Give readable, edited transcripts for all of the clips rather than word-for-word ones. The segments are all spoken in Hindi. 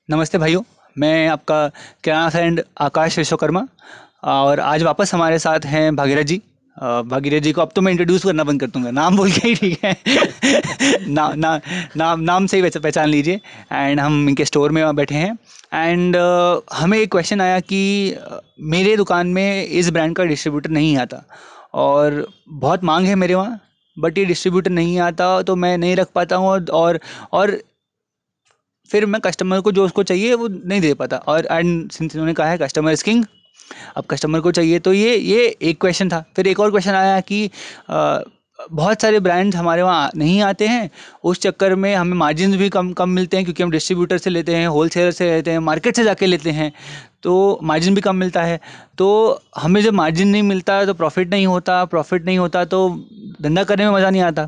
नमस्ते भाइयों। मैं आपका किराना फ्रेंड आकाश विश्वकर्मा। और आज वापस हमारे साथ हैं भागीरथ जी। भागीरथ जी को अब तो मैं इंट्रोड्यूस करना बंद कर दूंगा, नाम बोल के ही ठीक है। नाम से ही पहचान लीजिए। एंड हम इनके स्टोर में बैठे हैं। एंड हमें एक क्वेश्चन आया कि मेरे दुकान में इस ब्रांड का डिस्ट्रीब्यूटर नहीं आता और बहुत मांग है मेरे वहाँ, बट ये डिस्ट्रीब्यूटर नहीं आता तो मैं नहीं रख पाता हूँ। और फिर मैं कस्टमर को जो उसको चाहिए वो नहीं दे पाता। और एंड सिंस इन्होंने कहा है कस्टमर इज किंग, अब कस्टमर को चाहिए तो ये एक क्वेश्चन था। फिर एक और क्वेश्चन आया कि अ, बहुत सारे ब्रांड्स हमारे वहाँ नहीं आते हैं। उस चक्कर में हमें मार्जिन भी कम कम मिलते हैं क्योंकि हम डिस्ट्रीब्यूटर से लेते हैं, होलसेलर से लेते हैं, मार्केट से जाके लेते हैं, तो मार्जिन भी कम मिलता है। तो हमें जब मार्जिन नहीं मिलता तो प्रॉफिट नहीं होता तो धंधा करने में मज़ा नहीं आता।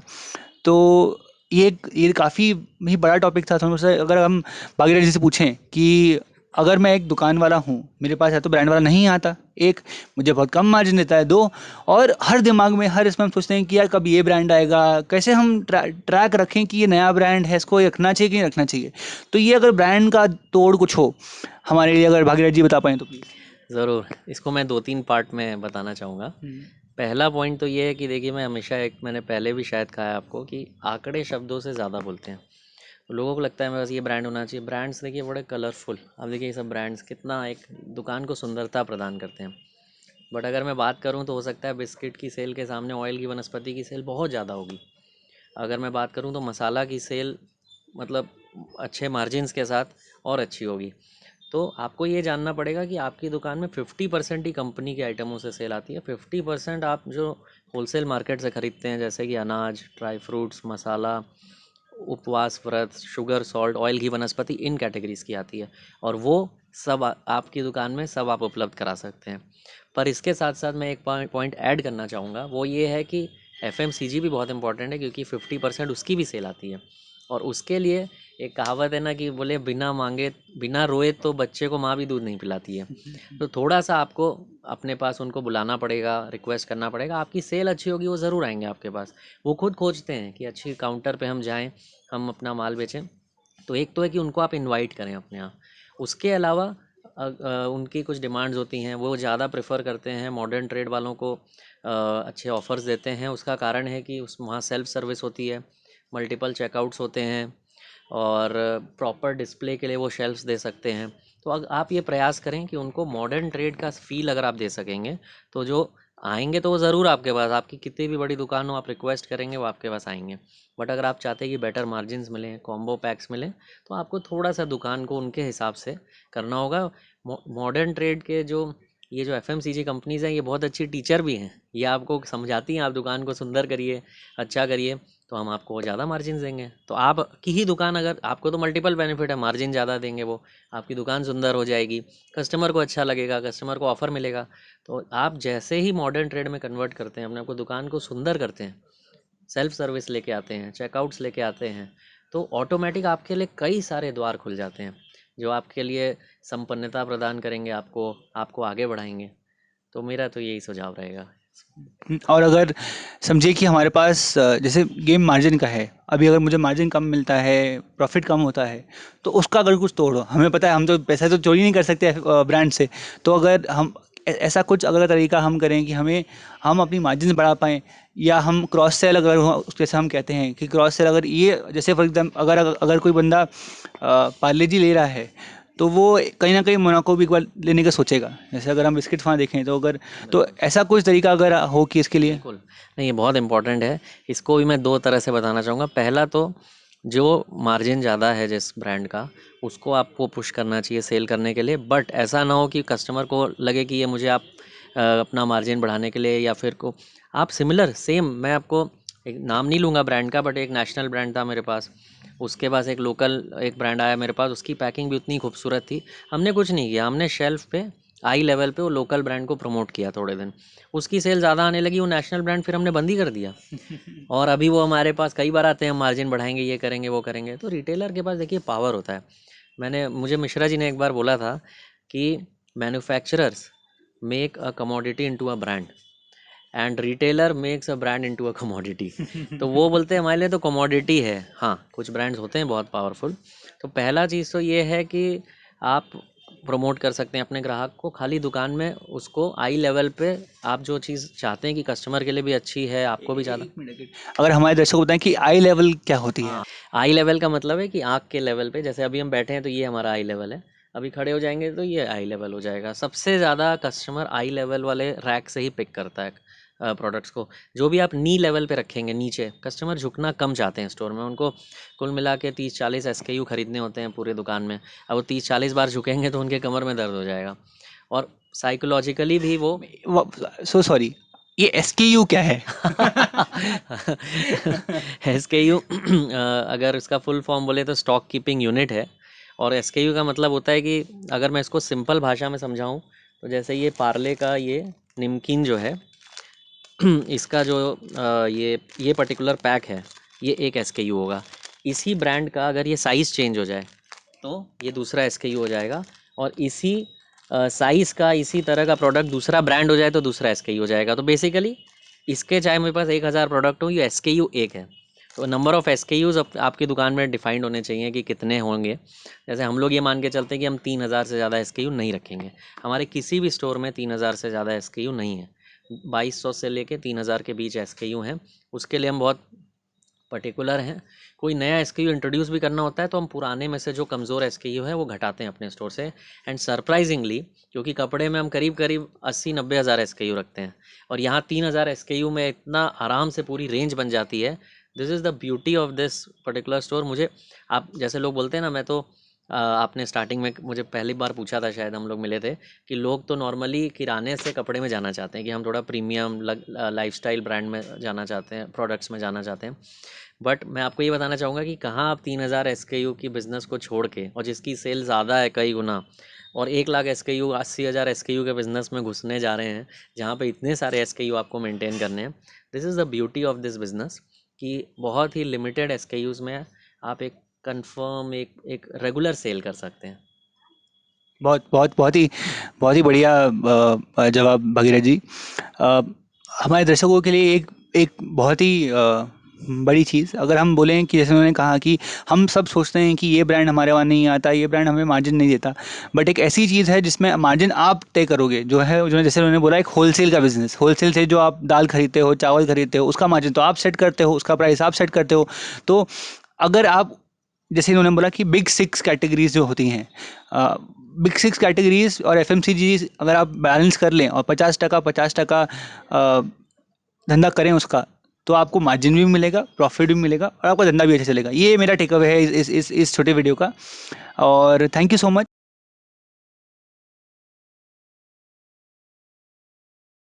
तो ये काफ़ी ही बड़ा टॉपिक था। थोड़ा सा अगर हम भागीरथ जी से पूछें कि अगर मैं एक दुकान वाला हूँ, मेरे पास या तो ब्रांड वाला नहीं आता, एक मुझे बहुत कम मार्जिन देता है, दो और हर दिमाग में हर इसमें हम सोचते हैं कि यार कब ये ब्रांड आएगा, कैसे हम ट्रैक रखें कि ये नया ब्रांड है, इसको रखना चाहिए कि नहीं रखना चाहिए। तो ये अगर ब्रांड का तोड़ कुछ हो हमारे लिए, अगर भागीरथ जी बता पाएँ तो प्लीज़। ज़रूर, इसको मैं 2-3 पार्ट में बताना चाहूँगा। पहला पॉइंट तो ये है कि देखिए, मैं हमेशा मैंने पहले भी शायद कहा है आपको कि आंकड़े शब्दों से ज़्यादा बोलते हैं। तो लोगों को लगता है मेरे पास ये ब्रांड होना चाहिए। ब्रांड्स देखिए बड़े कलरफुल, अब देखिए ये सब ब्रांड्स कितना एक दुकान को सुंदरता प्रदान करते हैं। बट अगर मैं बात करूँ तो हो सकता है बिस्किट की सेल के सामने ऑयल की वनस्पति की सेल बहुत ज़्यादा होगी। अगर मैं बात करूँ तो मसाला की सेल मतलब अच्छे मार्जिन्स के साथ और अच्छी होगी। तो आपको ये जानना पड़ेगा कि आपकी दुकान में 50% ही कंपनी के आइटमों से सेल आती है, 50% आप जो होलसेल मार्केट से ख़रीदते हैं जैसे कि अनाज, ड्राई फ्रूट्स, मसाला, उपवास व्रत, शुगर, सॉल्ट, ऑयल घी, वनस्पति, इन कैटेगरीज की आती है। और वो सब आपकी दुकान में सब आप उपलब्ध करा सकते हैं। पर इसके साथ साथ मैं एक पॉइंट ऐड करना चाहूँगा, वो ये है कि एफएमसीजी भी बहुत इंपॉर्टेंट है क्योंकि 50% उसकी भी सेल आती है। और उसके लिए एक कहावत है ना कि बोले बिना मांगे बिना रोए तो बच्चे को माँ भी दूध नहीं पिलाती है। तो थोड़ा सा आपको अपने पास उनको बुलाना पड़ेगा, रिक्वेस्ट करना पड़ेगा। आपकी सेल अच्छी होगी वो ज़रूर आएंगे आपके पास। वो खुद खोजते हैं कि अच्छी काउंटर पे हम जाएं, हम अपना माल बेचें। तो एक तो है कि उनको आप इनवाइट करें अपने यहाँ। उसके अलावा उनकी कुछ डिमांड्स होती हैं, वो ज़्यादा प्रेफर करते हैं मॉडर्न ट्रेड वालों को अच्छे ऑफ़र्स देते हैं। उसका कारण है कि उस वहाँ सेल्फ सर्विस होती है, मल्टीपल चेकआउट्स होते हैं और प्रॉपर डिस्प्ले के लिए वो शेल्फ्स दे सकते हैं। तो अगर आप ये प्रयास करें कि उनको मॉडर्न ट्रेड का फ़ील अगर आप दे सकेंगे तो जो आएंगे तो वो ज़रूर आपके पास, आपकी कितनी भी बड़ी दुकान हो आप रिक्वेस्ट करेंगे वो आपके पास आएंगे। बट अगर आप चाहते हैं कि बेटर मार्जिन्स मिलें, कॉम्बो पैक्स मिलें, तो आपको थोड़ा सा दुकान को उनके हिसाब से करना होगा। मॉडर्न ट्रेड के जो ये जो एफएमसीजी कंपनीज़ हैं ये बहुत अच्छी टीचर भी हैं। ये आपको समझाती हैं आप दुकान को सुंदर करिए, अच्छा करिए, तो हम आपको ज़्यादा मार्जिन देंगे। तो आपकी ही दुकान, अगर आपको तो मल्टीपल बेनिफिट है, मार्जिन ज़्यादा देंगे वो, आपकी दुकान सुंदर हो जाएगी, कस्टमर को अच्छा लगेगा, कस्टमर को ऑफ़र मिलेगा। तो आप जैसे ही मॉडर्न ट्रेड में कन्वर्ट करते हैं, अपने आपको दुकान को सुंदर करते हैं, सेल्फ सर्विस लेके आते हैं, चेकआउट्स लेके आते हैं, तो ऑटोमेटिक आपके लिए कई सारे द्वार खुल जाते हैं जो आपके लिए संपन्नता प्रदान करेंगे, आपको आपको आगे बढ़ाएंगे। तो मेरा तो यही सुझाव रहेगा। और अगर समझिए कि हमारे पास जैसे गेम मार्जिन का है, अभी अगर मुझे मार्जिन कम मिलता है, प्रॉफिट कम होता है, तो उसका अगर कुछ तोड़ हो, हमें पता है हम तो पैसा तो चोरी नहीं कर सकते ब्रांड से। तो अगर हम ऐसा कुछ अगर तरीका हम करें कि हम अपनी मार्जिन बढ़ा पाएँ, या हम क्रॉस सेल अगर हो, जैसे हम कहते हैं कि क्रॉस सेल अगर ये जैसे फॉर एग्जाम्पल अगर अगर कोई बंदा पार्ले जी ले रहा है, तो वो कहीं ना कहीं मोनाको भी एक बार लेने का सोचेगा। जैसे अगर हम बिस्किट वहाँ देखें तो अगर, तो बिल्कुल। ऐसा कुछ तरीका अगर हो कि इसके लिए। बिल्कुल। नहीं, ये बहुत इम्पोर्टेंट है। इसको भी मैं 2 तरह से बताना चाहूँगा। पहला तो जो मार्जिन ज़्यादा है जिस ब्रांड का, उसको आपको पुश करना चाहिए सेल करने के लिए। बट ऐसा ना हो कि कस्टमर को लगे कि ये मुझे आप अपना मार्जिन बढ़ाने के लिए या फिर को आप सिमिलर सेम, मैं आपको एक नाम नहीं लूँगा ब्रांड का, बट एक नेशनल ब्रांड था मेरे पास। उसके पास एक लोकल एक ब्रांड आया मेरे पास, उसकी पैकिंग भी उतनी खूबसूरत थी। हमने कुछ नहीं किया, हमने शेल्फ पे आई लेवल पे वो लोकल ब्रांड को प्रमोट किया थोड़े दिन। उसकी सेल ज़्यादा आने लगी, वो नेशनल ब्रांड फिर हमने बंद ही कर दिया। और अभी वो हमारे पास कई बार आते हैं, हम मार्जिन बढ़ाएंगे, ये करेंगे, वो करेंगे। तो रिटेलर के पास देखिए पावर होता है। मुझे मिश्रा जी ने एक बार बोला था कि manufacturers make a commodity into a brand, and retailer makes a brand into a commodity. तो वो बोलते हैं हमारे लिए तो कमोडिटी है। हाँ, कुछ ब्रांड्स होते हैं बहुत पावरफुल। तो पहला चीज़ तो ये है कि आप प्रमोट कर सकते हैं अपने ग्राहक को खाली दुकान में, उसको आई लेवल पे आप जो चीज़ चाहते हैं कि कस्टमर के लिए भी अच्छी है, आपको भी ज़्यादा। एक मिनट, अगर हमारे दर्शक को बताएं कि आई लेवल क्या होती है। हाँ, आई लेवल का मतलब है कि आँख के लेवल पे, जैसे अभी हम बैठे हैं तो ये हमारा आई लेवल है, अभी खड़े हो जाएंगे तो ये आई लेवल हो जाएगा। सबसे ज़्यादा कस्टमर आई लेवल वाले रैक से ही पिक करता है प्रोडक्ट्स को। जो भी आप नी लेवल पे रखेंगे नीचे, कस्टमर झुकना कम चाहते हैं स्टोर में। उनको कुल मिला के 30-40 SKU खरीदने होते हैं पूरे दुकान में। अब वो 30-40 बार झुकेंगे तो उनके कमर में दर्द हो जाएगा। और साइकोलॉजिकली भी वो सो सॉरी, ये एसकेयू क्या है? SKU अगर इसका फुल फॉर्म बोले तो स्टॉक कीपिंग यूनिट है। और SKU का मतलब होता है कि अगर मैं इसको सिंपल भाषा में समझाऊं तो जैसे ये पार्ले का ये निमकीन जो है, इसका जो ये पर्टिकुलर पैक है, ये एक SKU होगा। इसी ब्रांड का अगर ये साइज़ चेंज हो जाए तो ये दूसरा SKU हो जाएगा। और इसी साइज़ का इसी तरह का प्रोडक्ट दूसरा ब्रांड हो जाए तो दूसरा SKU हो जाएगा। तो बेसिकली इसके चाहे मेरे पास 1000 प्रोडक्ट हो, ये SKU एक है। तो नंबर ऑफ़ SKUs आपकी दुकान में डिफाइंड होने चाहिए कि कितने होंगे। जैसे हम लोग ये मान के चलते हैं कि हम 3000 से ज़्यादा SKU नहीं रखेंगे। हमारे किसी भी स्टोर में 3000 से ज़्यादा SKU नहीं है। 2200 से लेके 3000 के बीच SKU हैं। उसके लिए हम बहुत पर्टिकुलर हैं। कोई नया SKU इंट्रोड्यूस भी करना होता है तो हम पुराने में से जो कमज़ोर SKU है वो घटाते हैं अपने स्टोर से। एंड सरप्राइजिंगली, क्योंकि कपड़े में हम करीब करीब 80-90 हज़ार SKU रखते हैं और यहाँ 3000 SKU में इतना आराम से पूरी रेंज बन जाती है। This is the beauty of this particular store. मुझे, आप जैसे लोग बोलते हैं ना, मैं तो आपने स्टार्टिंग में मुझे पहली बार पूछा था, शायद हम लोग मिले थे, कि लोग तो नॉर्मली किराने से कपड़े में जाना चाहते हैं कि हम थोड़ा प्रीमियम लाइफस्टाइल ब्रांड में जाना चाहते हैं, प्रोडक्ट्स में जाना चाहते हैं। बट मैं आपको ये बताना चाहूँगा कि कहाँ आप 3000 SKU की बिज़नेस को छोड़ के, और जिसकी सेल ज़्यादा है कई गुना, और 1 लाख SKU 80,000 SKU के बिज़नेस में घुसने जा रहे हैं, जहाँ पे इतने सारे SKU आपको मेंटेन करने हैं। This is the beauty of this business कि बहुत ही लिमिटेड SKUs में आप एक कंफर्म एक रेगुलर सेल कर सकते हैं। बहुत बहुत बहुत ही बढ़िया जवाब भगीरथ जी। अ, हमारे दर्शकों के लिए एक एक बहुत ही बड़ी चीज़ अगर हम बोलें कि जैसे उन्होंने कहा कि हम सब सोचते हैं कि ये ब्रांड हमारे वहाँ नहीं आता, ये ब्रांड हमें मार्जिन नहीं देता, बट एक ऐसी चीज़ है जिसमें मार्जिन आप तय करोगे, जो है जो जैसे उन्होंने बोला एक होलसेल का बिजनेस, होलसेल से जो आप दाल खरीदते हो, चावल खरीदते हो, उसका मार्जिन तो आप सेट करते हो, उसका प्राइस आप सेट करते हो। तो अगर आप, जैसे इन्होंने बोला कि बिग सिक्स कैटेगरीज जो होती हैं, बिग सिक्स कैटेगरीज और एफएमसीजी अगर आप बैलेंस कर लें और 50% धंधा करें उसका, तो आपको मार्जिन भी मिलेगा, प्रॉफिट भी मिलेगा और आपका धंधा भी अच्छा चलेगा। ये मेरा टेक अवे है इस छोटे वीडियो का। और थैंक यू सो मच।